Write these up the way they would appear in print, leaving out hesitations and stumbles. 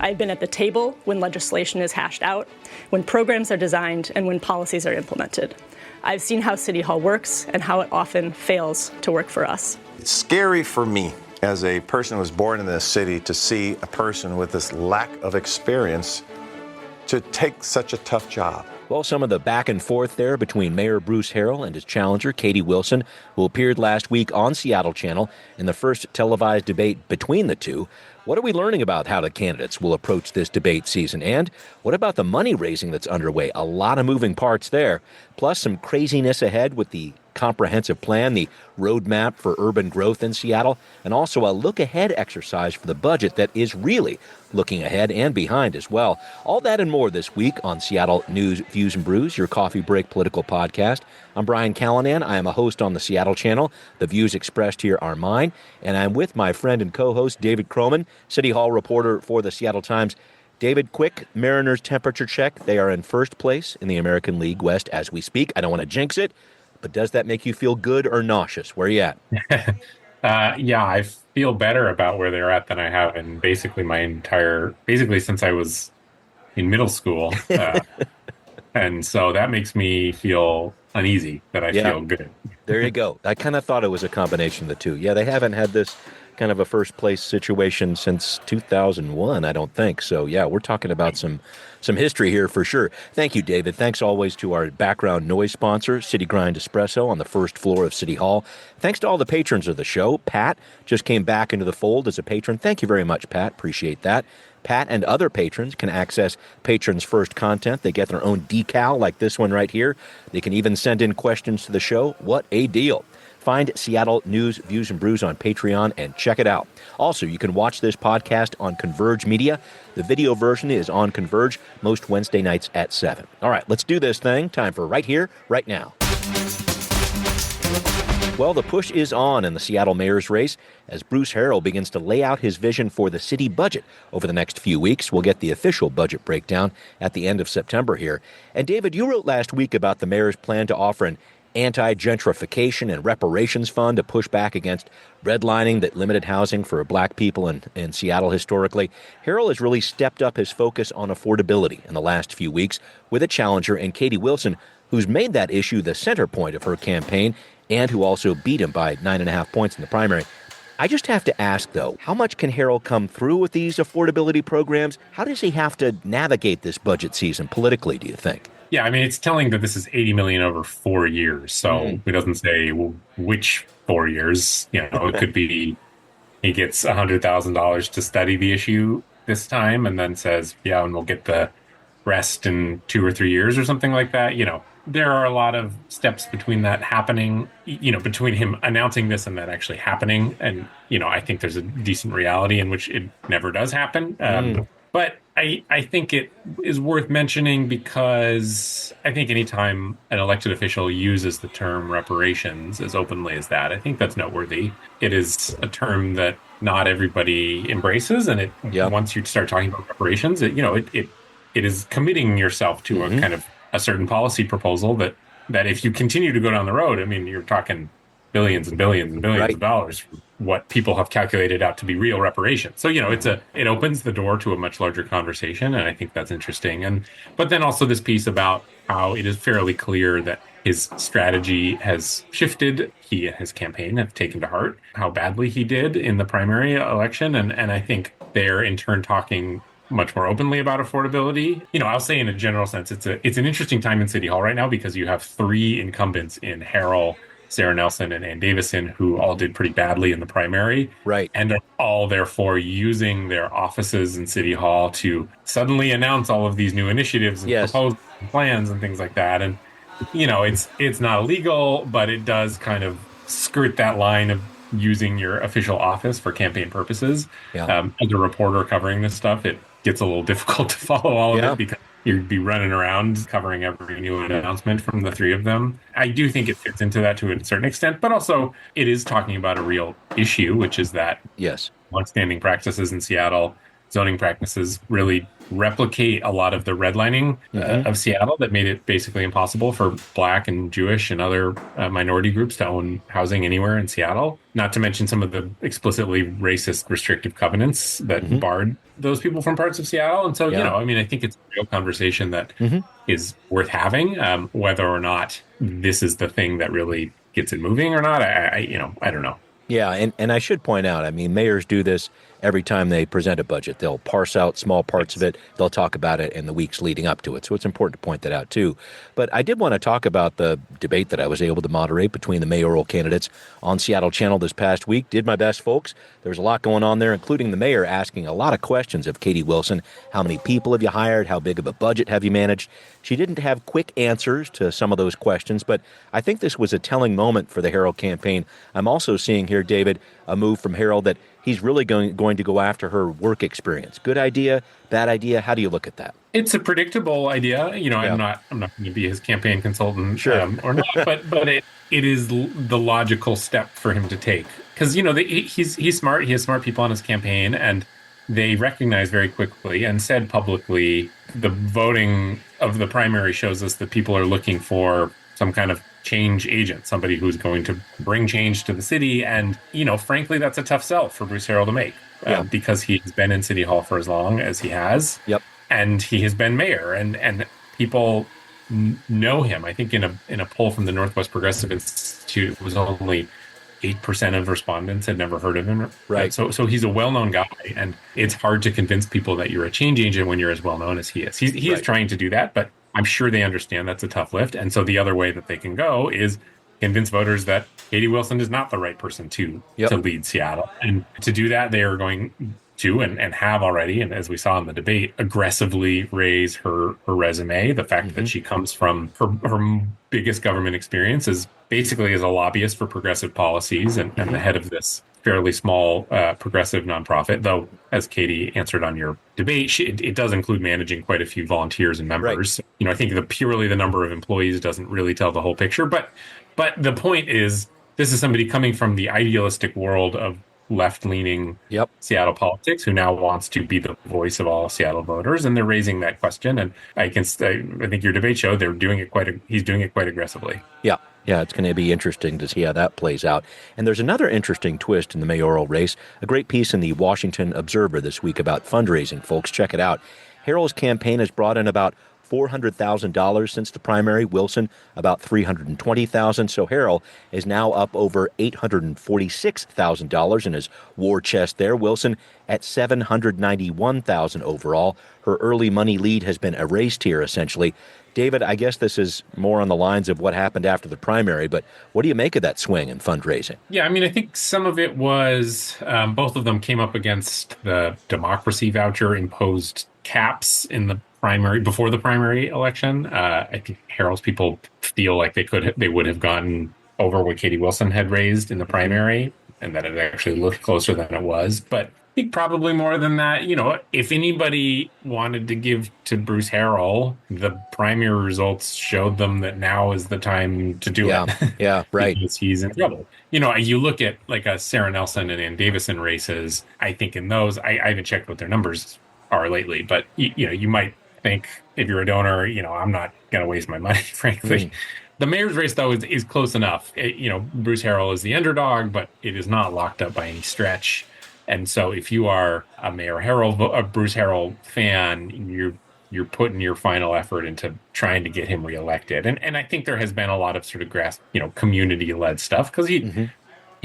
I've been at the table when legislation is hashed out, when programs are designed, and when policies are implemented. I've seen how City Hall works and how it often fails to work for us. It's scary for me as a person who was born in this city to see a person with this lack of experience to take such a tough job. Well, some of the back and forth there between Mayor Bruce Harrell and his challenger, Katie Wilson, who appeared last week on Seattle Channel in the first televised debate between the two. What are we learning about how the candidates will approach this debate season? And what about the money raising that's underway? A lot of moving parts there, plus some craziness ahead with the comprehensive plan, the roadmap for urban growth in Seattle, and also a look-ahead exercise for the budget that is really looking ahead and behind as well. All that and more this week on Seattle News, Views, and Brews, your coffee break political podcast. I'm Brian Callanan. I am a host on the Seattle Channel. The views expressed here are mine, and I'm with my friend and co-host David Croman, City Hall reporter for the Seattle Times. David, quick Mariners temperature check. They are in first place in the American League West as we speak. I don't want to jinx it, but does that make you feel good or nauseous? Where are you at? Yeah, I feel better about where they're at than I have in basically since I was in middle school. And so that makes me feel uneasy that I feel good. There you go. I kind of thought it was a combination of the two. Yeah, they haven't had this kind of a first place situation since 2001, I don't think. So, yeah, we're talking about some history here for sure. Thank you, David. Thanks always to our background noise sponsor, City Grind Espresso on the first floor of City Hall. Thanks to all the patrons of the show. Pat just came back into the fold as a patron. Thank you very much, Pat. Appreciate that. Pat and other patrons can access Patrons First content. They get their own decal like this one right here. They can even send in questions to the show. What a deal. Find Seattle News, Views, and Brews on Patreon and check it out. Also, you can watch this podcast on Converge Media. The video version is on Converge most Wednesday nights at 7. All right, let's do this thing. Time for Right Here, Right Now. Well, the push is on in the Seattle mayor's race as Bruce Harrell begins to lay out his vision for the city budget over the next few weeks. We'll get the official budget breakdown at the end of September here. And David, you wrote last week about the mayor's plan to offer an anti-gentrification and reparations fund to push back against redlining that limited housing for black people in Seattle historically. Harrell has really stepped up his focus on affordability in the last few weeks with a challenger in Katie Wilson, who's made that issue the center point of her campaign and who also beat him by 9.5 points in the primary. I just have to ask, though, how much can Harrell come through with these affordability programs? How does he have to navigate this budget season politically, do you think? Yeah, I mean, it's telling that this is $80 million over 4 years. So it doesn't say which 4 years. You know, it could be he gets $100,000 to study the issue this time and then says, yeah, and we'll get the rest in 2 or 3 years or something like that. You know, there are a lot of steps between that happening, you know, between him announcing this and that actually happening. And, you know, I think there's a decent reality in which it never does happen. But I think it is worth mentioning because I think anytime an elected official uses the term reparations as openly as that, I think that's noteworthy. It is a term that not everybody embraces. And once you start talking about reparations, it is committing yourself to a kind of a certain policy proposal that if you continue to go down the road, I mean, you're talking billions and billions and billions of dollars for what people have calculated out to be real reparations. So, you know, it opens the door to a much larger conversation, and I think that's interesting. But then also this piece about how it is fairly clear that his strategy has shifted. He and his campaign have taken to heart how badly he did in the primary election, and I think they're in turn talking much more openly about affordability. You know, I'll say in a general sense, it's an interesting time in City Hall right now because you have 3 incumbents in Harrell, Sarah Nelson, and Ann Davison, who all did pretty badly in the primary. Right. And are all therefore using their offices in City Hall to suddenly announce all of these new initiatives and propose plans and things like that. And, you know, it's not illegal, but it does kind of skirt that line of using your official office for campaign purposes. As a reporter covering this stuff, it gets a little difficult to follow all of it because you'd be running around covering every new announcement from the 3 of them. I do think it fits into that to a certain extent, but also it is talking about a real issue, which is that longstanding practices in Seattle zoning practices really replicate a lot of the redlining of Seattle that made it basically impossible for Black and Jewish and other minority groups to own housing anywhere in Seattle. Not to mention some of the explicitly racist restrictive covenants that barred those people from parts of Seattle. And so, I mean, I think it's a real conversation that is worth having. Whether or not this is the thing that really gets it moving or not, I don't know. Yeah, and I should point out, I mean, mayors do this every time they present a budget. They'll parse out small parts of it. They'll talk about it in the weeks leading up to it. So it's important to point that out, too. But I did want to talk about the debate that I was able to moderate between the mayoral candidates on Seattle Channel this past week. Did my best, folks. There's a lot going on there, including the mayor asking a lot of questions of Katie Wilson. How many people have you hired? How big of a budget have you managed? She didn't have quick answers to some of those questions, but I think this was a telling moment for the Harrell campaign. I'm also seeing here, David, a move from Harrell that he's really going to go after her work experience. Good idea, bad idea? How do you look at that? It's a predictable idea. I'm not going to be his campaign consultant, sure. Or not, but it is the logical step for him to take, because he's smart. He has smart people on his campaign, and they recognize very quickly and said publicly the voting of the primary shows us that people are looking for some kind of change agent, somebody who's going to bring change to the city. And, frankly, that's a tough sell for Bruce Harrell to make because he's been in City Hall for as long as he has. Yep. And he has been mayor, and people know him. I think in a poll from the Northwest Progressive Institute, it was only 8% of respondents had never heard of him. Right. So he's a well-known guy, and it's hard to convince people that you're a change agent when you're as well-known as he is. He is trying to do that, but I'm sure they understand that's a tough lift. And so the other way that they can go is convince voters that Katie Wilson is not the right person to lead Seattle. And to do that, they are going to and have already, and as we saw in the debate, aggressively raise her resume. The fact that she comes from her biggest government experience is basically as a lobbyist for progressive policies and the head of this fairly small progressive nonprofit, though, as Katie answered on your debate, it does include managing quite a few volunteers and members. Right. I think purely the number of employees doesn't really tell the whole picture. But the point is, this is somebody coming from the idealistic world of left-leaning Seattle politics who now wants to be the voice of all Seattle voters, and they're raising that question. And I think your debate showed he's doing it quite aggressively. Yeah, it's going to be interesting to see how that plays out. And there's another interesting twist in the mayoral race. A great piece in the Washington Observer this week about fundraising, folks. Check it out. Harrell's campaign has brought in about $400,000 since the primary. Wilson, about $320,000. So Harrell is now up over $846,000 in his war chest there. Wilson at $791,000 overall. Her early money lead has been erased here, essentially. David, I guess this is more on the lines of what happened after the primary, but what do you make of that swing in fundraising? Yeah, I mean, I think some of it was both of them came up against the democracy voucher imposed caps in the primary before the primary election. I think Harrell's people feel like they would have gotten over what Katie Wilson had raised in the primary, and that it actually looked closer than it was. But I think probably more than that. If anybody wanted to give to Bruce Harrell, the primary results showed them that now is the time to do it. Yeah, right. Because he's in trouble. You look at like a Sarah Nelson and Ann Davison races. I think in those, I haven't checked what their numbers are lately, but you might think if you're a donor, I'm not going to waste my money, frankly. The mayor's race, though, is close enough. Bruce Harrell is the underdog, but it is not locked up by any stretch. And so if you are a Bruce Harrell fan, you're putting your final effort into trying to get him reelected. And I think there has been a lot of sort of community-led stuff, because he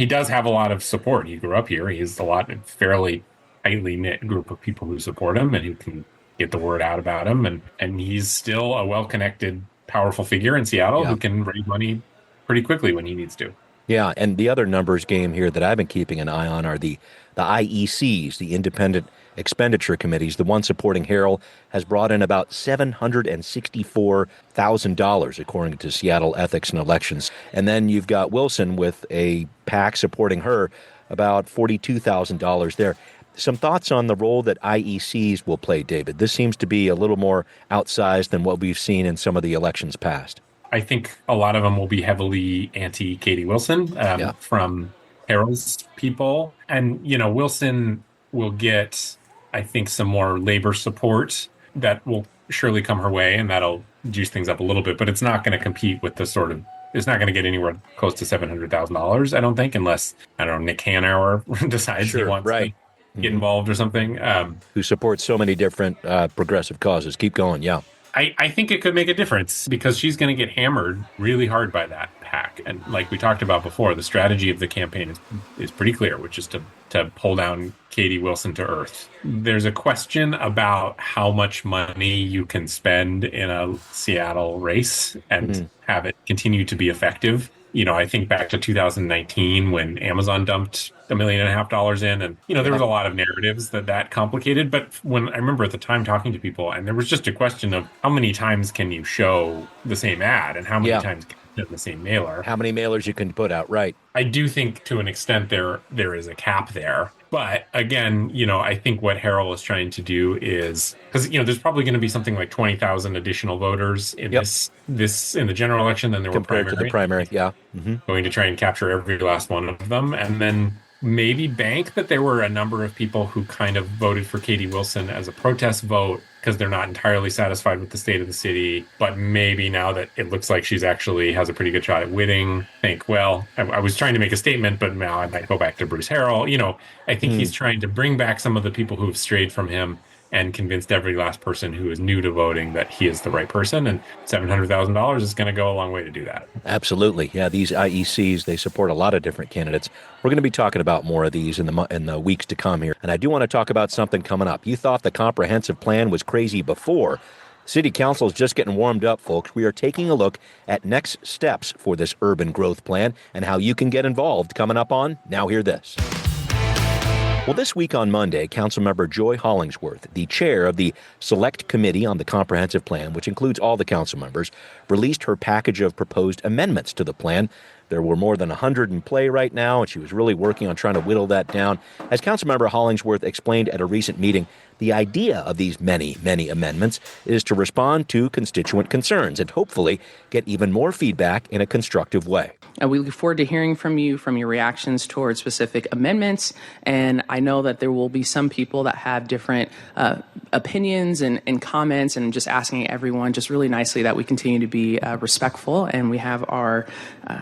does have a lot of support. He grew up here. He has a fairly tightly knit group of people who support him and who can get the word out about him. And he's still a well-connected, powerful figure in Seattle who can raise money pretty quickly when he needs to. Yeah, and the other numbers game here that I've been keeping an eye on are the IECs, the Independent Expenditure Committees. The one supporting Harrell has brought in about $764,000, according to Seattle Ethics and Elections. And then you've got Wilson with a PAC supporting her, about $42,000 there. Some thoughts on the role that IECs will play, David? This seems to be a little more outsized than what we've seen in some of the elections past. I think a lot of them will be heavily anti-Katie Wilson from Harrell's people. And, Wilson will get I think, some more labor support that will surely come her way, and that'll juice things up a little bit. But it's not going to compete with the sort of it's not going to get anywhere close to $700,000, I don't think, unless, I don't know, Nick Hanauer decides he Sure, wants right. to get involved or something. Who supports so many different progressive causes. Keep going, yeah. I think it could make a difference because she's going to get hammered really hard by that PAC. And like we talked about before, the strategy of the campaign is pretty clear, which is to pull down Katie Wilson to earth. There's a question about how much money you can spend in a Seattle race and have it continue to be effective. I think back to 2019 when Amazon dumped $1.5 million in, and there was a lot of narratives that complicated. But when I remember at the time talking to people, and there was just a question of how many times can you show the same ad, and how many times can you send the same mailer? How many mailers you can put out, right? I do think to an extent there is a cap there. But again, I think what Harrell is trying to do is, because there's probably going to be something like 20,000 additional voters in this in the general election than there compared were to the primary. Yeah, going to try and capture every last one of them, and then maybe bank that there were a number of people who kind of voted for Katie Wilson as a protest vote because they're not entirely satisfied with the state of the city. But maybe now that it looks like she's actually has a pretty good shot at winning, think, well, I was trying to make a statement, but now I might go back to Bruce Harrell. I think he's trying to bring back some of the people who have strayed from him and convinced every last person who is new to voting that he is the right person. And $700,000 is going to go a long way to do that. Absolutely. Yeah, these IECs, they support a lot of different candidates. We're going to be talking about more of these in the weeks to come here. And I do want to talk about something coming up. You thought the comprehensive plan was crazy before. City Council is just getting warmed up, folks. We are taking a look at next steps for this urban growth plan and how you can get involved coming up on Now Hear This. Well, this week on Monday, Councilmember Joy Hollingsworth, the chair of the Select Committee on the Comprehensive Plan, which includes all the council members, released her package of proposed amendments to the plan. There were more than 100 in play right now, and she was really working on trying to whittle that down. As Councilmember Hollingsworth explained at a recent meeting, the idea of these many, many amendments is to respond to constituent concerns and hopefully get even more feedback in a constructive way. We look forward to hearing from you, from your reactions towards specific amendments. And I know that there will be some people that have different opinions and comments, and just asking everyone just really nicely that we continue to be respectful, and we have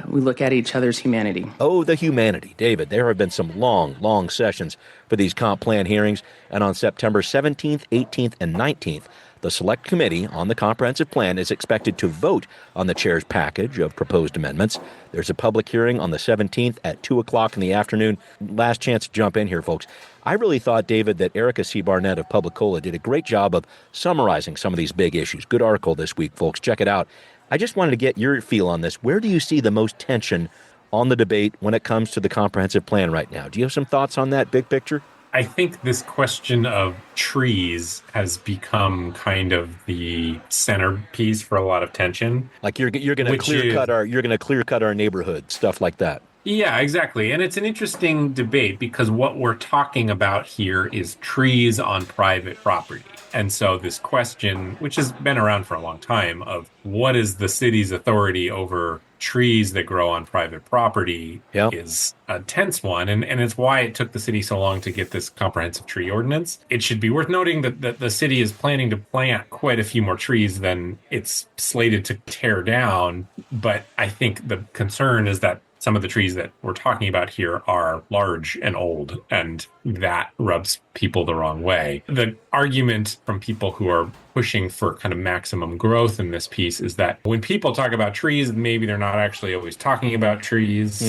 we look at each other's humanity. Oh, the humanity. David, there have been some long, long sessions for these comp plan hearings. And on September 17th, 18th, and 19th, the Select Committee on the Comprehensive Plan is expected to vote on the chair's package of proposed amendments. There's a public hearing on the 17th at 2 o'clock in the afternoon. Last chance to jump in here, folks. I really thought, David, that Erica C. Barnett of Publicola did a great job of summarizing some of these big issues. Good article this week, folks. Check it out. I just wanted to get your feel on this. Where do you see the most tension on the debate when it comes to the comprehensive plan right now? Do you have some thoughts on that big picture? I think this question of trees has become kind of the centerpiece for a lot of tension. Like you're going to clear cut our neighborhood, stuff like that. Yeah, exactly. And it's an interesting debate because what we're talking about here is trees on private property. And so this question, which has been around for a long time, of what is the city's authority over trees that grow on private property is a tense one. And it's why it took the city so long to get this comprehensive tree ordinance. It should be worth noting that the city is planning to plant quite a few more trees than it's slated to tear down. But I think the concern is that some of the trees that we're talking about here are large and old, and that rubs people the wrong way. The argument from people who are pushing for kind of maximum growth in this piece is that when people talk about trees, maybe they're not actually always talking about trees.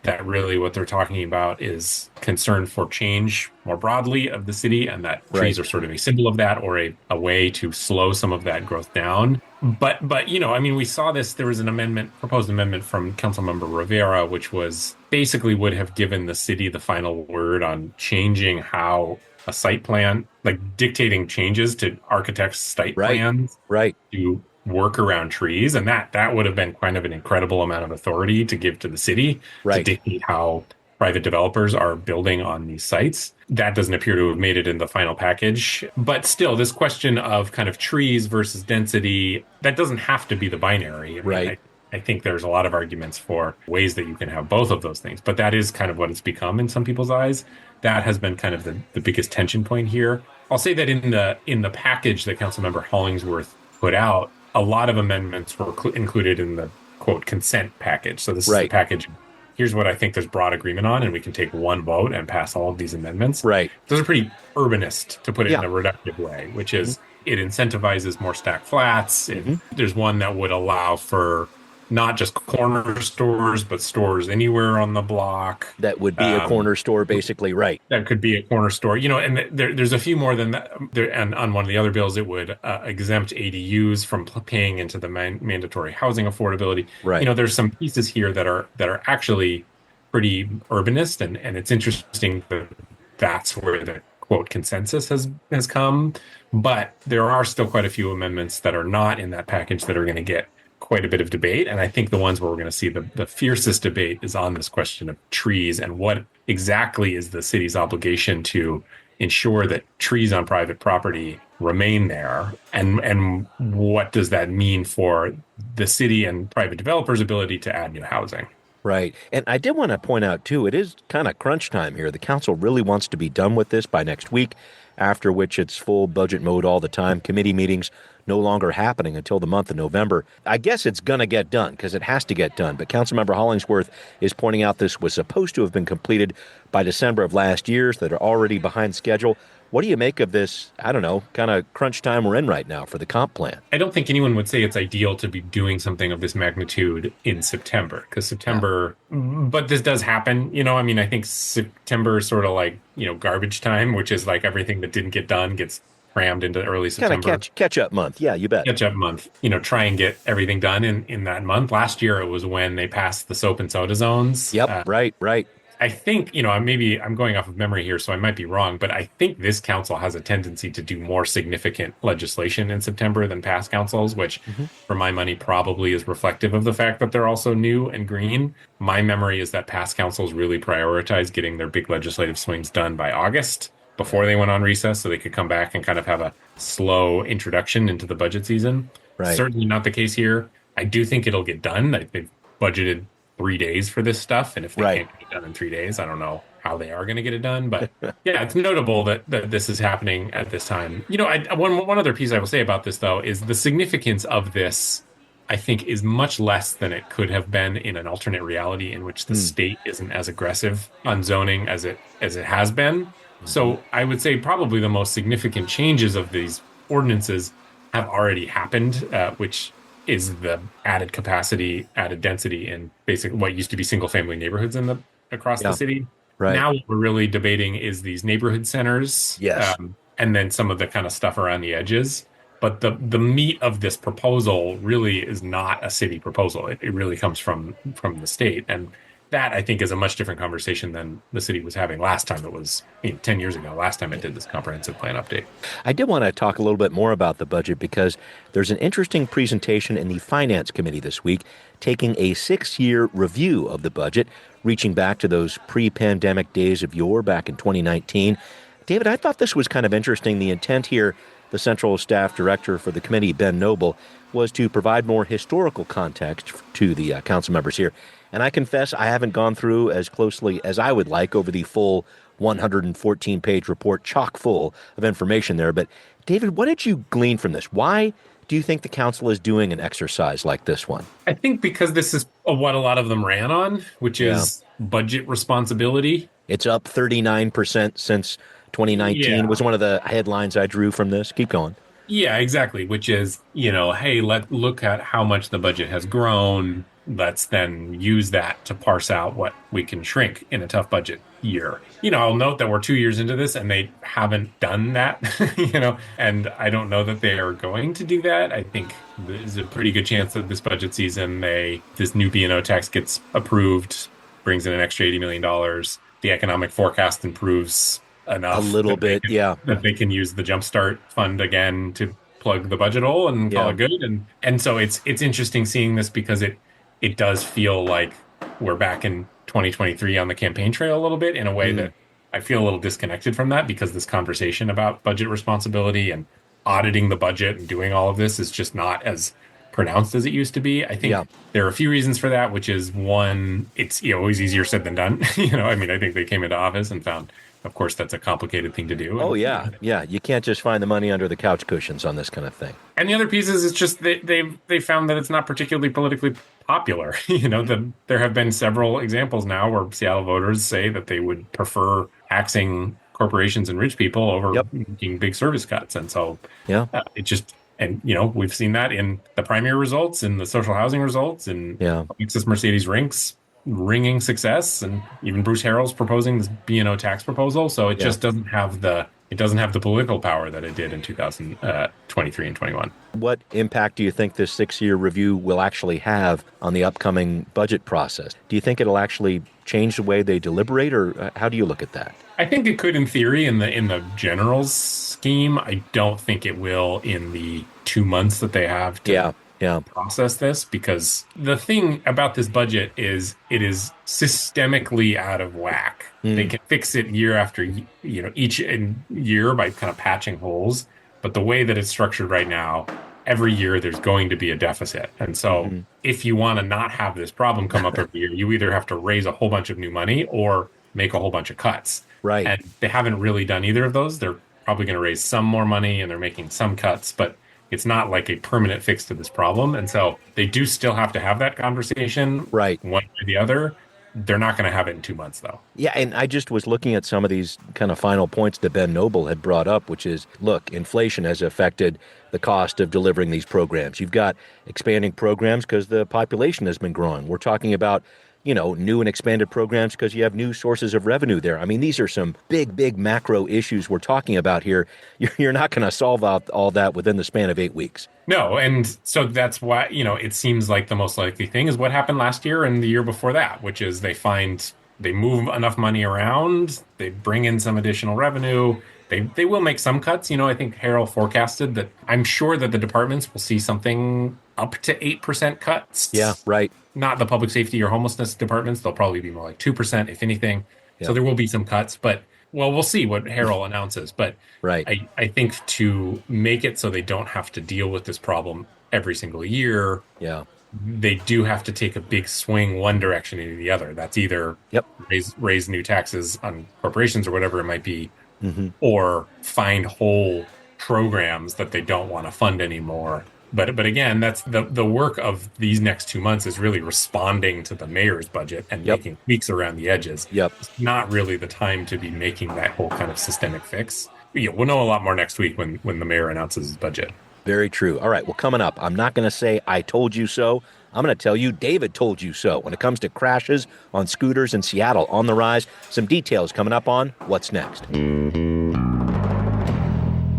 That really what they're talking about is concern for change more broadly of the city, and that trees are sort of a symbol of that, or a way to slow some of that growth down. But we saw this. There was an proposed amendment from Councilmember Rivera, which was basically would have given the city the final word on changing how a site plan, like dictating changes to architects' site plans to work around trees. And that would have been kind of an incredible amount of authority to give to the city to dictate how private developers are building on these sites. That doesn't appear to have made it in the final package. But still, this question of kind of trees versus density, that doesn't have to be the binary. I think there's a lot of arguments for ways that you can have both of those things, but that is kind of what it's become in some people's eyes. That has been kind of the biggest tension point here. I'll say that in the package that Councilmember Hollingsworth put out, a lot of amendments were included in the quote consent package. So this is the Right. package. Here's what I think there's broad agreement on, and we can take one vote and pass all of these amendments. Right. Those are pretty urbanist, to put it Yeah. in a reductive way, which is it incentivizes more stacked flats. There's one that would allow for not just corner stores, but stores anywhere on the block. That would be a corner store, basically, right? That could be a corner store, and there's a few more than that. And on one of the other bills, it would exempt ADUs from paying into the mandatory housing affordability. Right. There's some pieces here that are actually pretty urbanist, and it's interesting that that's where the quote consensus has come. But there are still quite a few amendments that are not in that package that are going to get quite a bit of debate. And I think the ones where we're going to see the fiercest debate is on this question of trees and what exactly is the city's obligation to ensure that trees on private property remain there, and what does that mean for the city and private developers' ability to add new housing. Right. And I did want to point out, too, it is kind of crunch time here. The council really wants to be done with this by next week, after which it's full budget mode all the time. Committee meetings no longer happening until the month of November. I guess it's going to get done because it has to get done. But Councilmember Hollingsworth is pointing out this was supposed to have been completed by December of last year, so that are already behind schedule. What do you make of this, I don't know, kind of crunch time we're in right now for the comp plan? I don't think anyone would say it's ideal to be doing something of this magnitude in September, because but this does happen. I think September is sort of like, garbage time, which is like everything that didn't get done gets crammed into early September. Kind of catch up month. Yeah, you bet. Catch up month. Try and get everything done in that month. Last year, it was when they passed the soap and soda zones. Yep, right. I think, maybe I'm going off of memory here, so I might be wrong, but I think this council has a tendency to do more significant legislation in September than past councils, which for my money probably is reflective of the fact that they're also new and green. My memory is that past councils really prioritized getting their big legislative swings done by August before they went on recess, so they could come back and kind of have a slow introduction into the budget season. Right. Certainly not the case here. I do think it'll get done. They've budgeted 3 days for this stuff, and if they can't get it done in 3 days, I don't know how they are going to get it done. But yeah, it's notable that this is happening at this time. One other piece I will say about this, though, is the significance of this, I think, is much less than it could have been in an alternate reality in which the state isn't as aggressive on zoning as it has been. So I would say probably the most significant changes of these ordinances have already happened, which is the added capacity, added density in basically what used to be single-family neighborhoods across the city. Right. Now what we're really debating is these neighborhood centers, Yes. And then some of the kind of stuff around the edges. But the meat of this proposal really is not a city proposal. It really comes from the state, and that, I think, is a much different conversation than the city was having last time. It was 10 years ago, last time it did this comprehensive plan update. I did want to talk a little bit more about the budget because there's an interesting presentation in the Finance Committee this week taking a 6-year review of the budget, reaching back to those pre-pandemic days of yore back in 2019. David, I thought this was kind of interesting. The intent here, the Central Staff Director for the committee, Ben Noble, was to provide more historical context to the council members here. And I confess I haven't gone through as closely as I would like over the full 114-page report, chock full of information there. But David, what did you glean from this? Why do you think the council is doing an exercise like this one? I think because this is what a lot of them ran on, which is budget responsibility. It's up 39% since 2019 was one of the headlines I drew from this. Keep going. Yeah, exactly. Which is, hey, look at how much the budget has grown. Let's then use that to parse out what we can shrink in a tough budget year. I'll note that we're 2 years into this and they haven't done that, and I don't know that they are going to do that. I think there's a pretty good chance that this budget season, this new B&O tax gets approved, brings in an extra $80 million. The economic forecast improves enough. A little bit, that they can use the Jumpstart Fund again to plug the budget hole and call it good. And so it's interesting seeing this because it does feel like we're back in 2023 on the campaign trail a little bit in a way that I feel a little disconnected from that, because this conversation about budget responsibility and auditing the budget and doing all of this is just not as pronounced as it used to be. I think Yeah. there are a few reasons for that, which is one, it's always easier said than done. I mean, I think they came into office and found, of course, that's a complicated thing to do. Oh, And, yeah. Yeah. You can't just find the money under the couch cushions on this kind of thing. and the other piece is it's just they found that it's not particularly politically popular. There have been several examples now where Seattle voters say that they would prefer taxing corporations and rich people over Yep. making big service cuts. And so Yeah. it just, and we've seen that in the primary results, in the social housing results, in Yeah. Alexis Mercedes Rinks ringing success, and even Bruce Harrell's proposing this B&O tax proposal. So it Yeah. just doesn't have the political power that it did in 2023 and 21. What impact do you think this 6-year review will actually have on the upcoming budget process? Do you think it'll actually change the way they deliberate, or how do you look at that? I think it could, in theory, in the general scheme. I don't think it will in the 2 months that they have to process this, because the thing about this budget is it is systemically out of whack. They can fix it year after each year by kind of patching holes, but the way that it's structured right now, every year there's going to be a deficit. And so if you want to not have this problem come up every year, you either have to raise a whole bunch of new money or make a whole bunch of cuts. Right. And they haven't really done either of those. They're probably going to raise some more money and they're making some cuts, but it's not like a permanent fix to this problem. And so they do still have to have that conversation, Right. one way or the other. They're not going to have it in 2 months, though. Yeah, and I just was looking at some of these kind of final points that Ben Noble had brought up, which is, look, inflation has affected the cost of delivering these programs. You've got expanding programs because the population has been growing. We're talking about, new and expanded programs because you have new sources of revenue there. I mean, these are some big macro issues we're talking about here. You're not going to solve out all that within the span of 8 weeks. No, and so that's why, it seems like the most likely thing is what happened last year and the year before that, which is they move enough money around, they bring in some additional revenue, they will make some cuts. I think Harold forecasted that I'm sure that the departments will see something up to 8% cuts. Yeah, right. Not the public safety or homelessness departments. They'll probably be more like 2%, if anything. Yeah. So there will be some cuts, but we'll see what Harold announces. But right. I think to make it so they don't have to deal with this problem every single year, they do have to take a big swing one direction or the other. That's either raise new taxes on corporations or whatever it might be, or find whole programs that they don't want to fund anymore. But again, that's the work of these next 2 months is really responding to the mayor's budget and making tweaks around the edges. It's not really the time to be making that whole kind of systemic fix. We'll know a lot more next week when the mayor announces his budget. Very true. All right, well, coming up, I'm not going to say I told you so. I'm going to tell you David told you so when it comes to crashes on scooters in Seattle on the rise. Some details coming up on What's Next.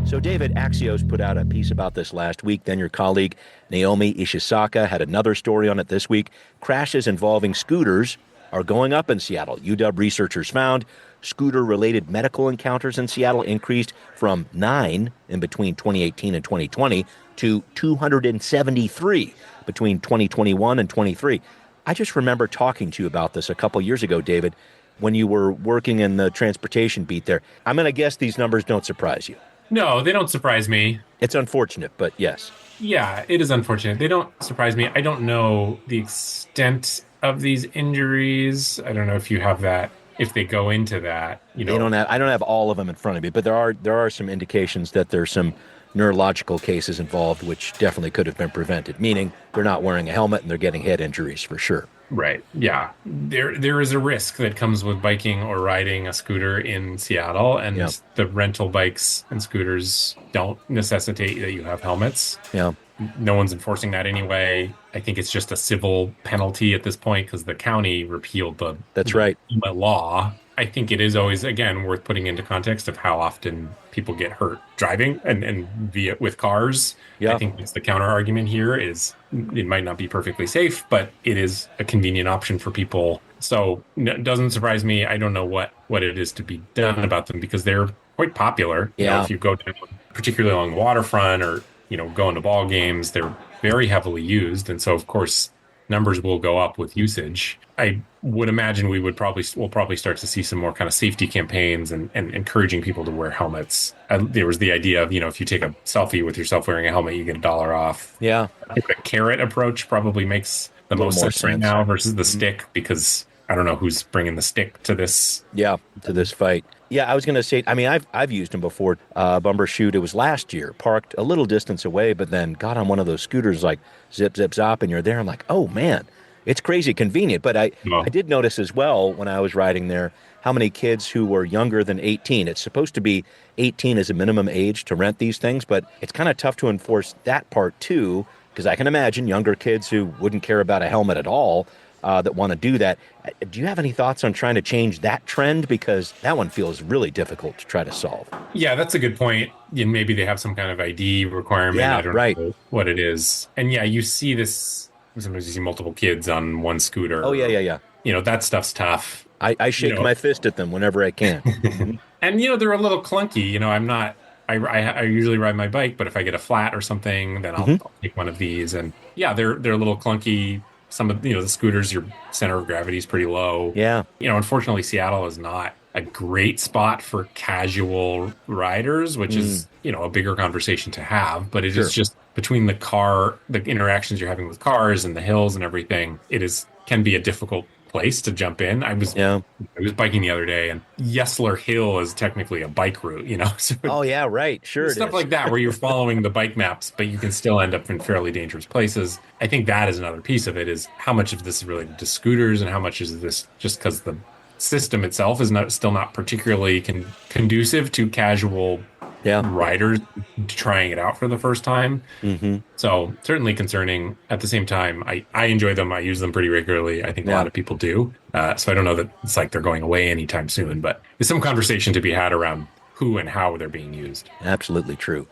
So, David, Axios put out a piece about this last week. Then your colleague Naomi Ishisaka had another story on it this week. Crashes involving scooters are going up in Seattle. UW researchers found scooter-related medical encounters in Seattle increased from 9 in between 2018 and 2020 to 273 between 2021 and 23. I just remember talking to you about this a couple years ago, David, when you were working in the transportation beat there. I'm going to guess these numbers don't surprise you. No, they don't surprise me. It's unfortunate, but yes. Yeah, it is unfortunate. They don't surprise me. I don't know the extent of these injuries. I don't know if you have that, if they go into that. I don't have all of them in front of me, but there are some indications that there's some neurological cases involved, which definitely could have been prevented, meaning they're not wearing a helmet and they're getting head injuries for sure. Right. Yeah. There is a risk that comes with biking or riding a scooter in Seattle, and the rental bikes and scooters don't necessitate that you have helmets. Yeah. No one's enforcing that anyway. I think it's just a civil penalty at this point because the county repealed the helmet law. I think it is always, again, worth putting into context of how often people get hurt driving and via with cars. Yeah. I think that's the counter argument here is it might not be perfectly safe, but it is a convenient option for people. So it doesn't surprise me. I don't know what it is to be done about them because they're quite popular. Yeah. If you go down, particularly along the waterfront or, going to ball games, they're very heavily used. And so, of course, numbers will go up with usage. I would imagine we'll probably start to see some more kind of safety campaigns and encouraging people to wear helmets. There was the idea of, if you take a selfie with yourself wearing a helmet, you get $1 off. Yeah. I think the carrot approach probably makes the little most more sense right sense. now versus the stick, because I don't know who's bringing the stick to this. Yeah, to this fight. Yeah, I was going to say, I mean, I've used them before. Bumbershoot, it was last year, parked a little distance away, but then got on one of those scooters, like zip, zip, zop, and you're there. I'm like, oh, man, it's crazy convenient. But I did notice as well when I was riding there how many kids who were younger than 18. It's supposed to be 18 as a minimum age to rent these things, but it's kind of tough to enforce that part, too, because I can imagine younger kids who wouldn't care about a helmet at all that want to do that. Do you have any thoughts on trying to change that trend? Because that one feels really difficult to try to solve. Yeah, that's a good point. Maybe they have some kind of ID requirement. Yeah, I don't know what it is. And yeah, you see this. Sometimes you see multiple kids on one scooter. Oh, yeah. That stuff's tough. I shake my fist at them whenever I can. And, they're a little clunky. I'm not. I usually ride my bike, but if I get a flat or something, then I'll take one of these. And yeah, they're a little clunky. Some of the scooters, your center of gravity is pretty low. Yeah. Unfortunately, Seattle is not a great spot for casual riders, which is a bigger conversation to have. But it is just between the interactions you're having with cars and the hills and everything. Can be a difficult place to jump in. I was biking the other day, and Yesler Hill is technically a bike route, So oh yeah, right, sure. Stuff like that where you're following the bike maps, but you can still end up in fairly dangerous places. I think that is another piece of it: is how much of this is related to scooters, and how much is this just because the system itself is still not particularly conducive to casual riders trying it out for the first time. So certainly concerning. At the same time, I enjoy them. I use them pretty regularly. I think a lot of people do. So I don't know that it's like they're going away anytime soon, but there's some conversation to be had around who and how they're being used. Absolutely true.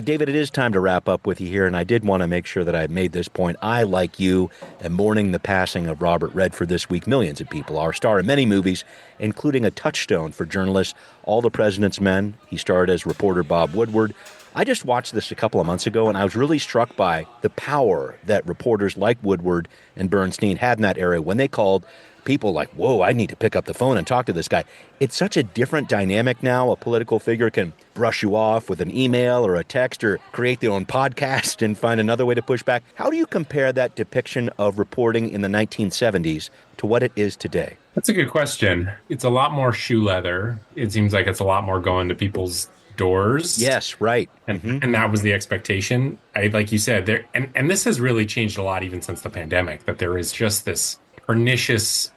David, it is time to wrap up with you here, and I did want to make sure that I made this point. I, like you, am mourning the passing of Robert Redford this week. Millions of people are. Star in many movies, including a touchstone for journalists, All the President's Men. He starred as reporter Bob Woodward. I just watched this a couple of months ago, and I was really struck by the power that reporters like Woodward and Bernstein had in that era when they called people like, whoa, I need to pick up the phone and talk to this guy. It's such a different dynamic now. A political figure can brush you off with an email or a text or create their own podcast and find another way to push back. How do you compare that depiction of reporting in the 1970s to what it is today? That's a good question. It's a lot more shoe leather. It seems like it's a lot more going to people's doors. Yes, right. And that was the expectation. Like you said, there and this has really changed a lot even since the pandemic, that there is just this pernicious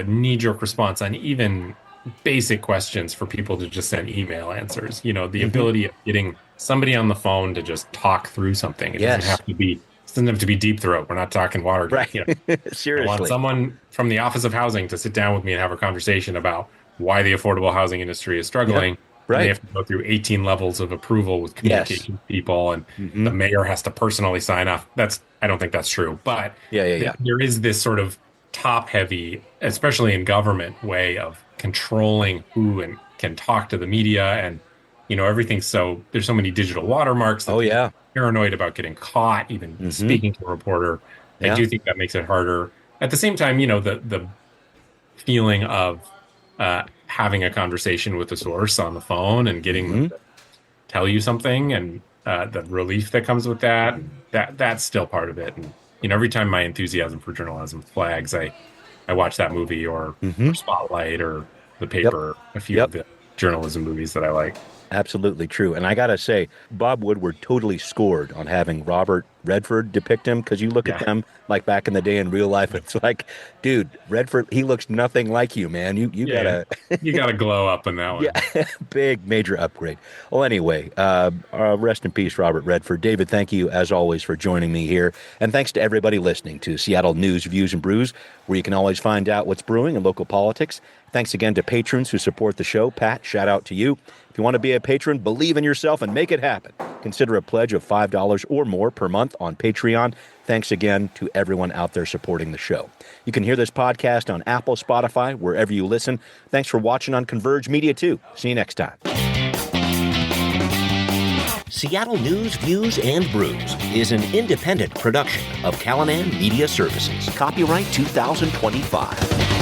knee-jerk response on even basic questions for people to just send email answers. The ability of getting somebody on the phone to just talk through something. It doesn't have to be deep throat. We're not talking Watergate. Right. Seriously. I want someone from the Office of Housing to sit down with me and have a conversation about why the affordable housing industry is struggling. Right. And they have to go through 18 levels of approval with communication people, and the mayor has to personally sign off. I don't think that's true. But there is this sort of top-heavy, especially in government, way of controlling who and can talk to the media, and everything's so there's so many digital watermarks. That paranoid about getting caught, even speaking to a reporter. I do think that makes it harder. At the same time, the feeling of having a conversation with the source on the phone and getting them to tell you something, and the relief that comes with that's still part of it. And every time my enthusiasm for journalism flags, I watch that movie or Spotlight or The Paper, a few of the journalism movies that I like. Absolutely true. And I got to say, Bob Woodward totally scored on having Robert Redford depict him, because you look at them like back in the day in real life, it's like, dude, Redford, he looks nothing like you, man. You gotta you gotta glow up in that one. Yeah, big major upgrade. Well, anyway, rest in peace, Robert Redford. David, thank you as always for joining me here, and thanks to everybody listening to Seattle News, Views, and Brews, where you can always find out what's brewing in local politics. Thanks again to patrons who support the show. Pat, shout out to you. If you want to be a patron, believe in yourself and make it happen. Consider a pledge of $5 or more per month on Patreon. Thanks again to everyone out there supporting the show. You can hear this podcast on Apple, Spotify, wherever you listen. Thanks for watching on Converge Media too. See you next time. Seattle News, Views, and Brews is an independent production of Callanan Media Services. Copyright 2025.